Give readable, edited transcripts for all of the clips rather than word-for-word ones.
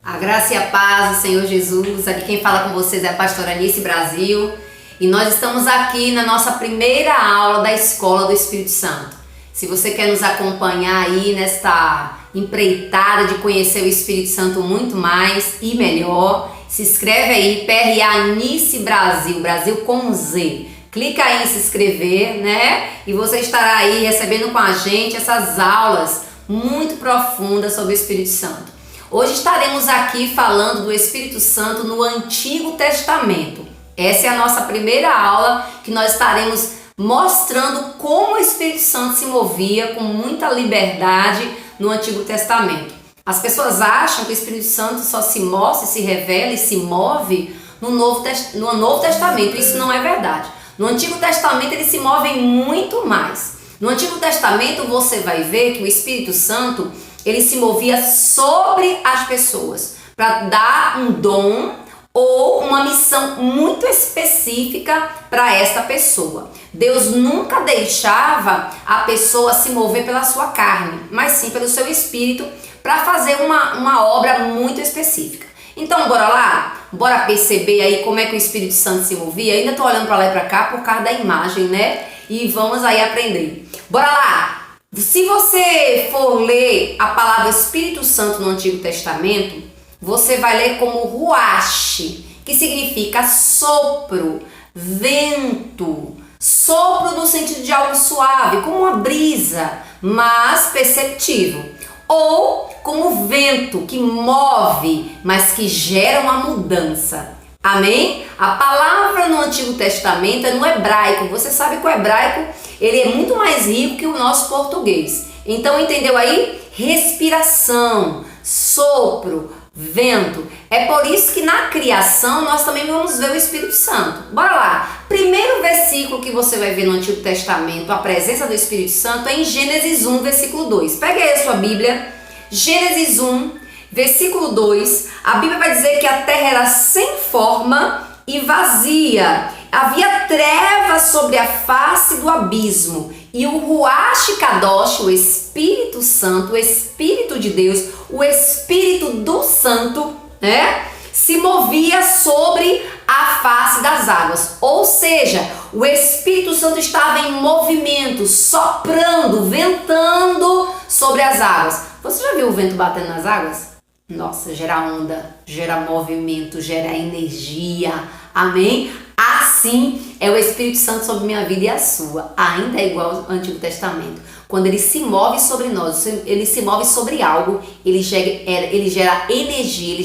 A graça e a paz do Senhor Jesus. Aqui quem fala com vocês é a pastora Anice Brasil. E nós estamos aqui na nossa primeira aula da Escola do Espírito Santo. Se você quer nos acompanhar aí nesta empreitada de conhecer o Espírito Santo muito mais e melhor, se inscreve aí, PRA Anice Brasil, Brasil com Z. Clica aí em se inscrever, né? E você estará aí recebendo com a gente essas aulas muito profundas sobre o Espírito Santo. Hoje estaremos aqui falando do Espírito Santo no Antigo Testamento. Essa é a nossa primeira aula que nós estaremos mostrando como o Espírito Santo se movia com muita liberdade no Antigo Testamento. As pessoas acham que o Espírito Santo só se mostra, se revela e se move no Novo Testamento. Isso não é verdade. No Antigo Testamento ele se move muito mais. No Antigo Testamento você vai ver que o Espírito Santo ele se movia sobre as pessoas para dar um dom ou uma missão muito específica para esta pessoa. Deus nunca deixava a pessoa se mover pela sua carne, mas sim pelo seu espírito para fazer uma obra muito específica. Então bora lá? Bora perceber aí como é que o Espírito Santo se movia? Ainda tô olhando para lá e para cá por causa da imagem, né? E vamos aí aprender. Bora lá! Se você for ler a palavra Espírito Santo no Antigo Testamento, você vai ler como ruach, que significa sopro, vento. Sopro no sentido de algo suave, como uma brisa, mas perceptível. Ou como vento que move, mas que gera uma mudança. Amém? A palavra no Antigo Testamento é no hebraico. Você sabe que o hebraico ele é muito mais rico que o nosso português. Então entendeu aí? Respiração, sopro, vento. É por isso que na criação nós também vamos ver o Espírito Santo. Bora lá. Primeiro versículo que você vai ver no Antigo Testamento, a presença do Espírito Santo, é em Gênesis 1, versículo 2. Pega aí a sua Bíblia. Gênesis 1, versículo 2. A Bíblia vai dizer que a terra era sem forma e vazia. Havia trevas sobre a face do abismo. E o Ruach Kadosh, o Espírito Santo, o Espírito de Deus, o Espírito do Santo, né, se movia sobre a face das águas. Ou seja, o Espírito Santo estava em movimento, soprando, ventando sobre as águas. Você já viu o vento batendo nas águas? Nossa, gera onda, gera movimento, gera energia. Amém? Assim é o Espírito Santo sobre minha vida e a sua. Ainda é igual ao Antigo Testamento. Quando ele se move sobre nós, ele se move sobre algo, ele gera energia, ele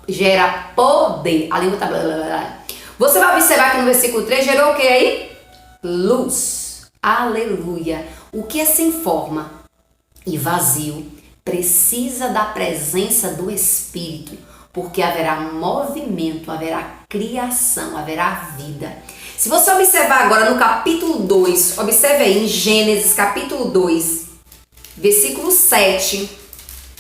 gera poder. A língua tá blá, blá, blá. Você vai observar que no versículo 3 gerou o que aí? Luz. Aleluia. O que é sem forma e vazio precisa da presença do Espírito, porque haverá movimento, haverá criação, haverá vida. Se você observar agora no capítulo 2, observe aí em Gênesis capítulo 2, versículo 7,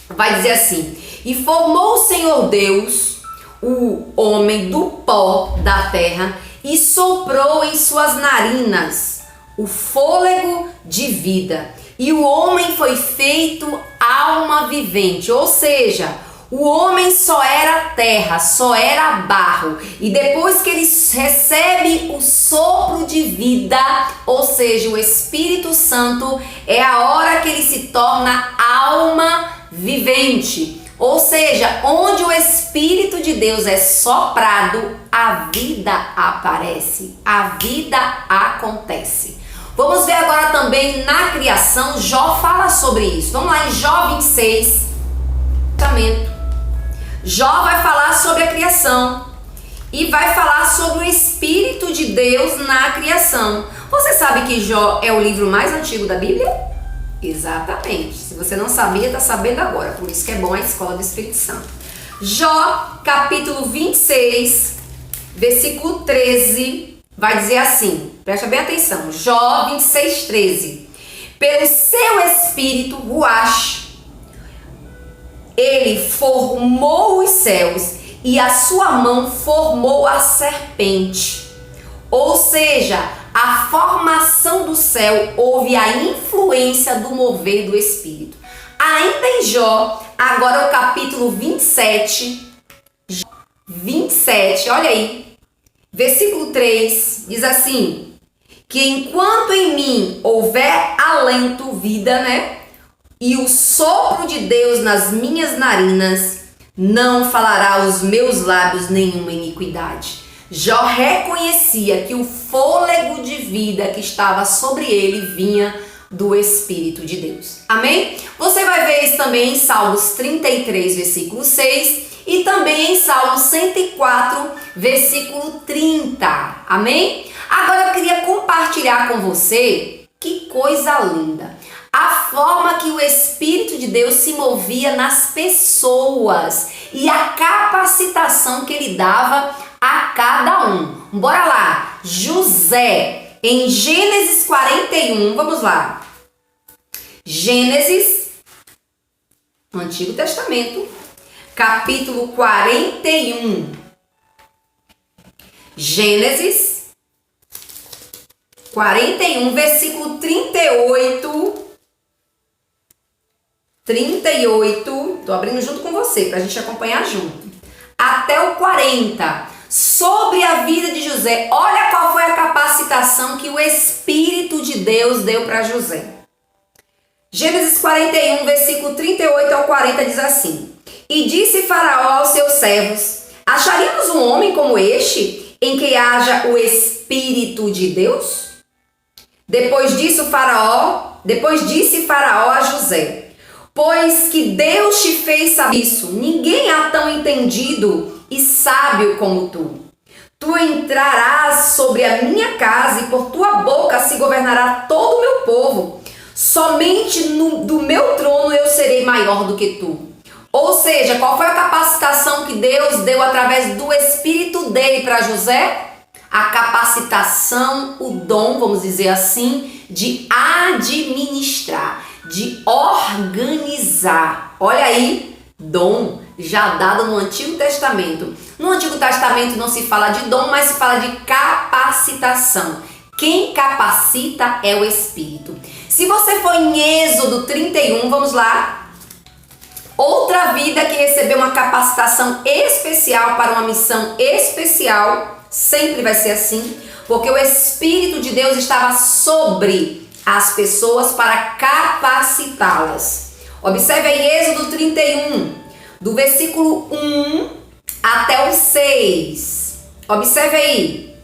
vai dizer assim: e formou o Senhor Deus o homem do pó da terra e soprou em suas narinas o fôlego de vida. E o homem foi feito alma vivente, ou seja, o homem só era terra, só era barro. E depois que ele recebe o sopro de vida, ou seja, o Espírito Santo, é a hora que ele se torna alma vivente. Ou seja, onde o Espírito de Deus é soprado, a vida aparece, a vida acontece. Vamos ver agora também na criação, Jó fala sobre isso. Vamos lá em Jó 26. Jó vai falar sobre a criação e vai falar sobre o Espírito de Deus na criação. Você sabe que Jó é o livro mais antigo da Bíblia? Exatamente. Se você não sabia, está sabendo agora. Por isso que é bom a Escola do Espírito Santo. Jó, capítulo 26, versículo 13, vai dizer assim. Presta bem atenção. Jó 26, 13. Pelo seu Espírito, Ruach, ele formou os céus e a sua mão formou a serpente. Ou seja, a formação do céu houve a influência do mover do Espírito. Ainda em Jó, agora o capítulo capítulo 27, olha aí, versículo 3, diz assim, que enquanto em mim houver alento, vida, né? E o sopro de Deus nas minhas narinas, não falará aos meus lábios nenhuma iniquidade. Jó reconhecia que o fôlego de vida que estava sobre ele vinha do Espírito de Deus. Amém? Você vai ver isso também em Salmos 33, versículo 6 e também em Salmos 104, versículo 30. Amém? Agora eu queria compartilhar com você que coisa linda. A forma que o Espírito de Deus se movia nas pessoas e a capacitação que ele dava a cada um. Bora lá. José, em Gênesis 41, vamos lá. Gênesis, no Antigo Testamento, capítulo 41. Gênesis 41, versículo 38. 38, tô abrindo junto com você, pra gente acompanhar junto. Até o 40. Sobre a vida de José. Olha qual foi a capacitação que o Espírito de Deus deu para José. Gênesis 41, versículo 38 ao 40 diz assim: E disse Faraó aos seus servos: Acharíamos um homem como este, em que haja o Espírito de Deus? Depois disse Faraó a José: Pois que Deus te fez saber isso, ninguém há tão entendido e sábio como tu. Tu entrarás sobre a minha casa e por tua boca se governará todo o meu povo. Somente do meu trono eu serei maior do que tu. Ou seja, qual foi a capacitação que Deus deu através do Espírito dele para José? A capacitação, o dom, vamos dizer assim, de administrar, de organizar. Olha aí, dom já dado no Antigo Testamento. No Antigo Testamento não se fala de dom, mas se fala de capacitação. Quem capacita é o Espírito. Se você for em Êxodo 31, vamos lá. Outra vida que recebeu uma capacitação especial para uma missão especial, sempre vai ser assim, porque o Espírito de Deus estava sobre as pessoas para capacitá-las. Observe aí Êxodo 31, do versículo 1 até o 6. Observe aí.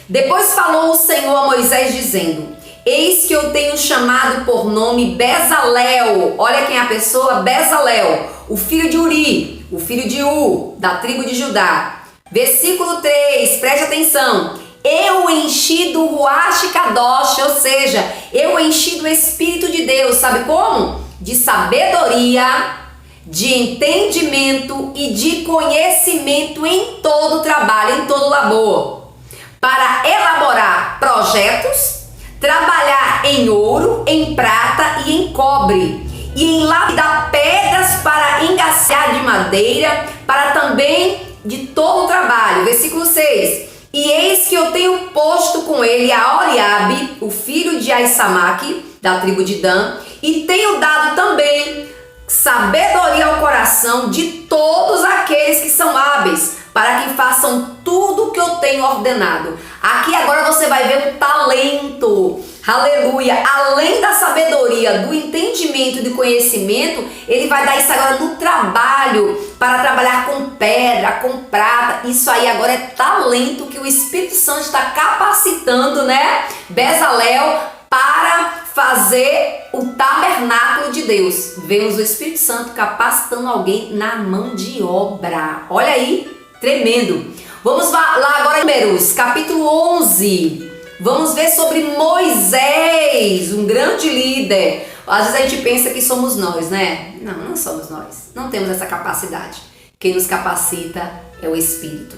Depois falou o Senhor a Moisés dizendo: Eis que eu tenho chamado por nome Bezalel. Olha quem é a pessoa, Bezalel, o filho de Uri, o filho de U, da tribo de Judá. Versículo 3, preste atenção. Eu enchi do Ruach Kadosh, ou seja, eu enchi do Espírito de Deus. Sabe como? De sabedoria, de entendimento e de conhecimento em todo trabalho, em todo labor, para elaborar projetos, trabalhar em ouro, em prata e em cobre, e em lapidar pedras para engaçar de madeira, para também de todo o trabalho. Versículo 6. E eis que eu tenho posto com ele a Oliabe, o filho de Aissamaque, da tribo de Dan, e tenho dado também sabedoria ao coração de todos aqueles que são hábeis, para que façam tudo o que eu tenho ordenado. Aqui agora você vai ver o talento. Aleluia! Além da sabedoria, do entendimento e do conhecimento, ele vai dar isso agora no trabalho, para trabalhar com pedra, com prata. Isso aí agora é talento que o Espírito Santo está capacitando, né? Bezalel, para fazer o tabernáculo de Deus. Vemos o Espírito Santo capacitando alguém na mão de obra. Olha aí, tremendo. Vamos lá agora em Números, capítulo 11. Vamos ver sobre Moisés, um grande líder. Às vezes a gente pensa que somos nós, né? Não, não somos nós. Não temos essa capacidade. Quem nos capacita é o Espírito.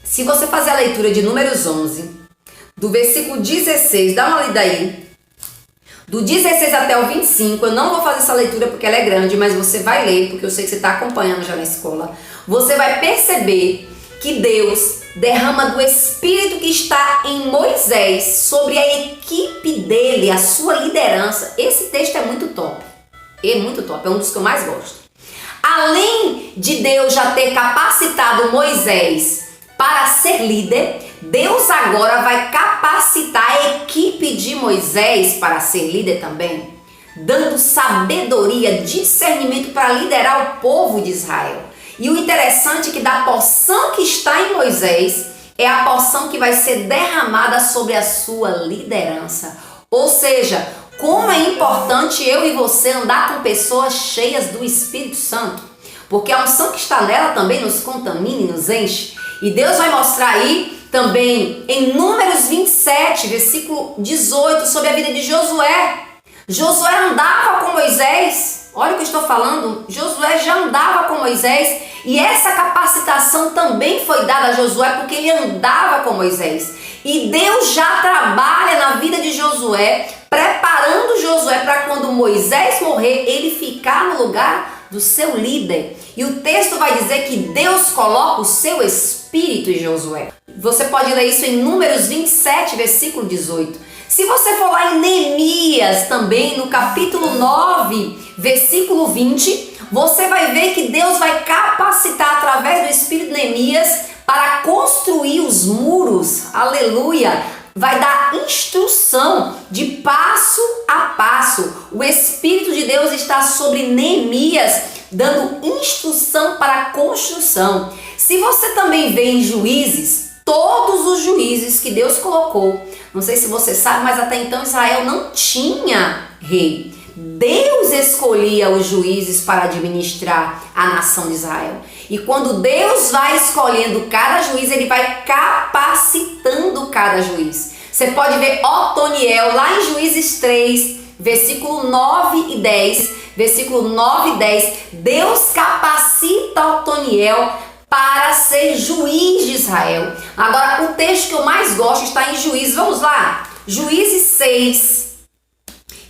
Se você fazer a leitura de Números 11, do versículo 16, dá uma lida aí. Do 16 até o 25, eu não vou fazer essa leitura porque ela é grande, mas você vai ler, porque eu sei que você está acompanhando já na escola. Você vai perceber que Deus derrama do Espírito que está em Moisés sobre a equipe dele, a sua liderança. Esse texto é muito top. É muito top, é um dos que eu mais gosto. de Deus já ter capacitado Moisés para ser líder, Deus agora vai capacitar a equipe de Moisés para ser líder também, dando sabedoria, discernimento para liderar o povo de Israel. E o interessante é que da porção que está em Moisés é a porção que vai ser derramada sobre a sua liderança. Ou seja, como é importante eu e você andar com pessoas cheias do Espírito Santo, porque a unção que está nela também nos contamina e nos enche. E Deus vai mostrar aí também em Números 27, versículo 18, sobre a vida de Josué. Josué andava com Moisés. Olha o que eu estou falando. Josué já andava com Moisés. E essa capacitação também foi dada a Josué porque ele andava com Moisés. E Deus já trabalha na vida de Josué, preparando Josué para quando Moisés morrer, ele ficar no lugar do seu líder. E o texto vai dizer que Deus coloca o seu espírito em Josué. Você pode ler isso em Números 27, versículo 18. Se você for lá em Neemias também, no capítulo 9, versículo 20, você vai ver que Deus vai capacitar através do espírito de Neemias para construir os muros. Aleluia! Vai dar instrução de passo a passo. O Espírito de Deus está sobre Neemias, dando instrução para a construção. Se você também vê em Juízes, todos os juízes que Deus colocou, não sei se você sabe, mas até então Israel não tinha rei. Deus escolhia os juízes para administrar a nação de Israel. E quando Deus vai escolhendo cada juiz, ele vai capacitando cada juiz. Você pode ver Otoniel lá em Juízes 3, versículo 9 e 10. Versículo 9 e 10. Deus capacita Otoniel para ser juiz de Israel. Agora, o texto que eu mais gosto está em Juízes. Vamos lá. Juízes 6,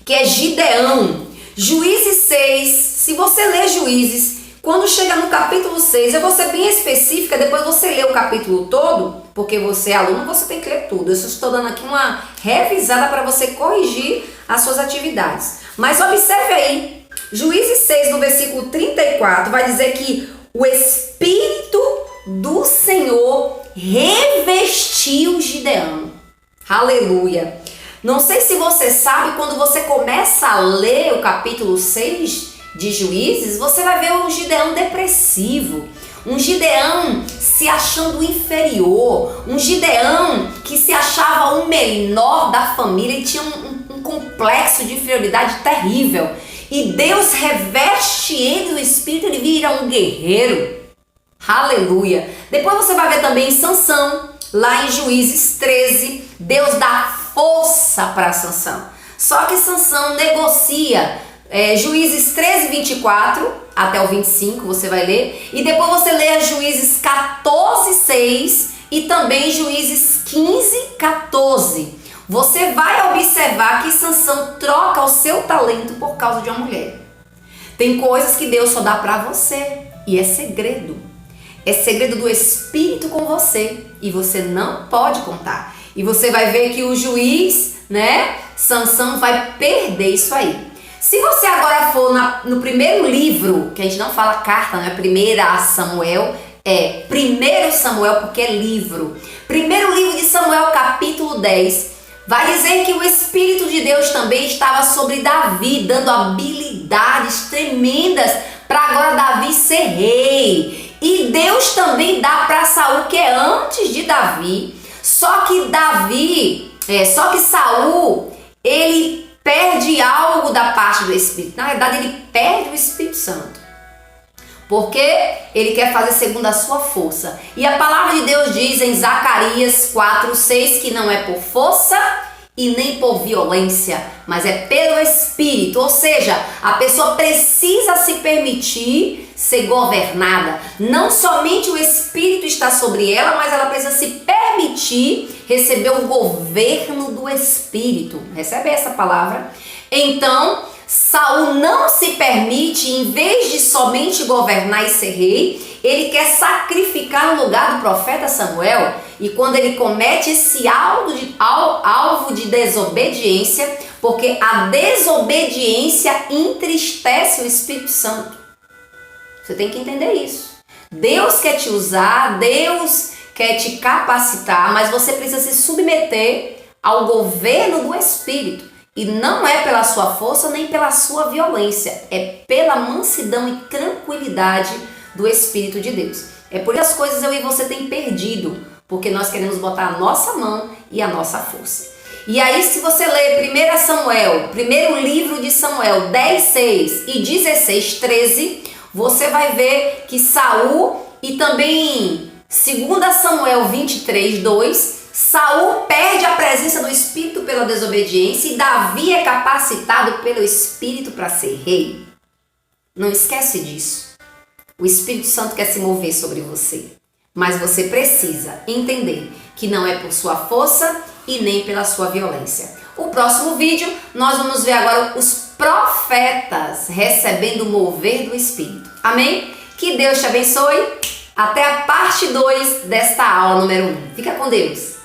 que é Gideão. Juízes 6, se você ler Juízes, quando chega no capítulo 6, eu vou ser bem específica, depois você lê o capítulo todo, porque você é aluno, você tem que ler tudo. Eu só estou dando aqui uma revisada para você corrigir as suas atividades. Mas observe aí, Juízes 6, no versículo 34, vai dizer que o Espírito do Senhor revestiu Gideão. Aleluia! Não sei se você sabe, quando você começa a ler o capítulo 6 de Juízes, você vai ver um Gideão depressivo, um Gideão se achando inferior, um Gideão que se achava o menor da família e tinha um complexo de inferioridade terrível. E Deus reveste ele do Espírito, ele vira um guerreiro. Aleluia! Depois você vai ver também Sansão, lá em Juízes 13, Deus dá força para Sansão. Só que Sansão negocia. Juízes 13, 24 até o 25, você vai ler. E depois você lê Juízes 14, 6 e também Juízes 15, 14. Você vai observar que Sansão troca o seu talento por causa de uma mulher. Tem coisas que Deus só dá para você e é segredo. É segredo do Espírito com você e você não pode contar. E você vai ver que o juiz, Sansão vai perder isso aí. Se você agora for no primeiro livro, que a gente não fala carta, não é primeira Samuel, é primeiro Samuel porque é livro. Primeiro livro de Samuel, capítulo 10, vai dizer que o Espírito de Deus também estava sobre Davi, dando habilidades tremendas para agora Davi ser rei. E Deus também dá para Saul, que é antes de Davi. Só que Saul, ele perde algo da parte do Espírito. Na verdade, ele perde o Espírito Santo. Porque ele quer fazer segundo a sua força. E a palavra de Deus diz em Zacarias 4, 6 que não é por força e nem por violência, mas é pelo Espírito. Ou seja, a pessoa precisa se permitir ser governada. Não somente o Espírito está sobre ela, mas ela precisa se permitir receber o governo do Espírito. Recebe essa palavra? Então, Saul não se permite, em vez de somente governar e ser rei, ele quer sacrificar no lugar do profeta Samuel. E quando ele comete esse alvo de desobediência, porque a desobediência entristece o Espírito Santo. Você tem que entender isso. Deus quer te usar, Deus quer te capacitar, mas você precisa se submeter ao governo do Espírito. E não é pela sua força nem pela sua violência, é pela mansidão e tranquilidade do Espírito de Deus. É por isso que as coisas eu e você tem perdido, porque nós queremos botar a nossa mão e a nossa força. E aí, se você ler 1 Samuel, primeiro livro de Samuel, 10:6 e 16:13, você vai ver que Saul e também 2 Samuel 23:2, Saul perde a presença do Espírito pela desobediência e Davi é capacitado pelo Espírito para ser rei. Não esquece disso. O Espírito Santo quer se mover sobre você, mas você precisa entender que não é por sua força e nem pela sua violência. O próximo vídeo nós vamos ver agora os profetas recebendo o mover do Espírito. Amém? Que Deus te abençoe. Até a parte 2 desta aula número 1. Fica com Deus.